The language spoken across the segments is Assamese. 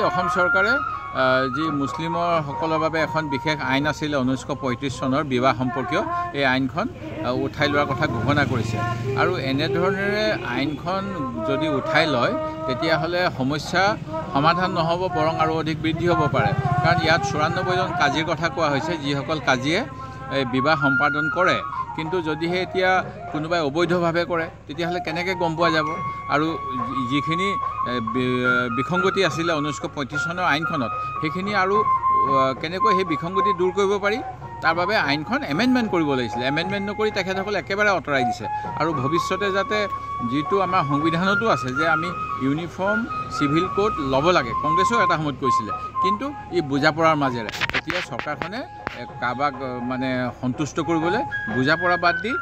অসম চৰকাৰে যি মুছলিমৰ সকলৰ বাবে এখন বিশেষ আইন আছিলে 1935 চনৰ বিবাহ সম্পৰ্কীয় এই আইনখন উঠাই লোৱাৰ কথা ঘোষণা কৰিছে আৰু এনেধৰণেৰে আইনখন যদি উঠাই লয় তেতিয়াহ'লে সমস্যা সমাধান নহ'ব বৰং আৰু অধিক বৃদ্ধি হ'ব পাৰে কাৰণ ইয়াত 94 জন কাজীৰ কথা কোৱা হৈছে যিসকল কাজীয়ে বিবাহ সম্পাদন কৰে কিন্তু যদিহে এতিয়া কোনোবাই অবৈধভাৱে কৰে তেতিয়াহ'লে কেনেকৈ গম পোৱা যাব আৰু যিখিনি বিসংগতি আছিলে 1935 চনৰ আইনখনত সেইখিনি আৰু কেনেকৈ সেই বিসংগতি দূৰ কৰিব পাৰি তাৰ বাবে আইনখন এমেণ্ডমেণ্ট কৰিব লাগিছিল এমেণ্ডমেণ্ট নকৰি তেখেতসকলে একেবাৰে আঁতৰাই দিছে আৰু ভৱিষ্যতে যাতে যিটো আমাৰ সংবিধানতো আছে যে আমি ইউনিফৰ্ম চিভিল কোড ল'ব লাগে কংগ্ৰেছেও এটা সময়ত কৈছিলে কিন্তু ই বুজা পৰাৰ মাজেৰে এতিয়া চৰকাৰখনে কাবাক মানে সন্তুষ্ট কৰিবলৈ বুজা পৰা বাদ দি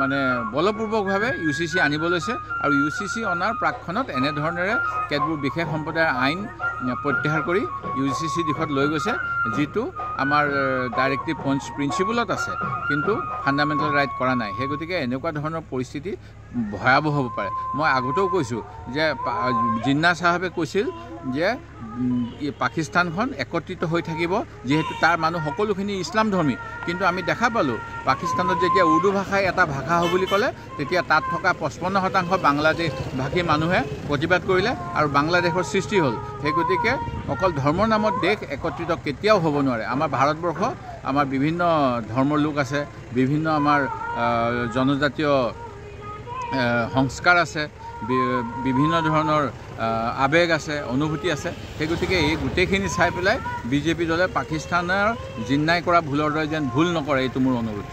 মানে বলপূৰ্বকভাৱে UCC আনিব লৈছে আৰু UCC অনাৰ প্ৰাক্ষণত এনেধৰণেৰে কেতবোৰ বিশেষ সম্প্ৰদায়ৰ আইন প্ৰত্যাহাৰ কৰি UCC দিশত লৈ গৈছে যিটো আমাৰ ডাইৰেক্টিভ প্ৰিন্সিপলত আছে কিন্তু ফাণ্ডামেণ্টেল ৰাইট কৰা নাই সেই গতিকে এনেকুৱা ধৰণৰ পৰিস্থিতি ভয়াৱহ হ'ব পাৰে মই আগতেও কৈছোঁ যে জিন্না চাহাবে কৈছিল যে পাকিস্তানখন একত্ৰিত হৈ থাকিব যেহেতু তাৰ মানুহ সকলোখিনি ইছলাম ধৰ্মী কিন্তু আমি দেখা পালোঁ পাকিস্তানত যেতিয়া উৰ্দু ভাষাই এটা ভাষা হ'ব বুলি ক'লে তেতিয়া তাত থকা 55% বাংলাদেশ ভাষী মানুহে প্ৰতিবাদ কৰিলে আৰু বাংলাদেশৰ সৃষ্টি হ'ল সেই গতিকে অকল ধৰ্মৰ নামত দেশ একত্ৰিত কেতিয়াও হ'ব নোৱাৰে আমাৰ ভাৰতবৰ্ষ আমাৰ বিভিন্ন ধৰ্মৰ লোক আছে বিভিন্ন আমাৰ জনজাতীয় সংস্কাৰ আছে বিভিন্ন ধৰণৰ আবেগ আছে অনুভূতি আছে সেই গতিকে এই গোটেইখিনি চাই পেলাই বিজেপি দলে পাকিস্তানৰ জিন্নাই কৰা ভুলৰ দৰে যেন ভুল নকৰে এইটো মোৰ অনুৰোধ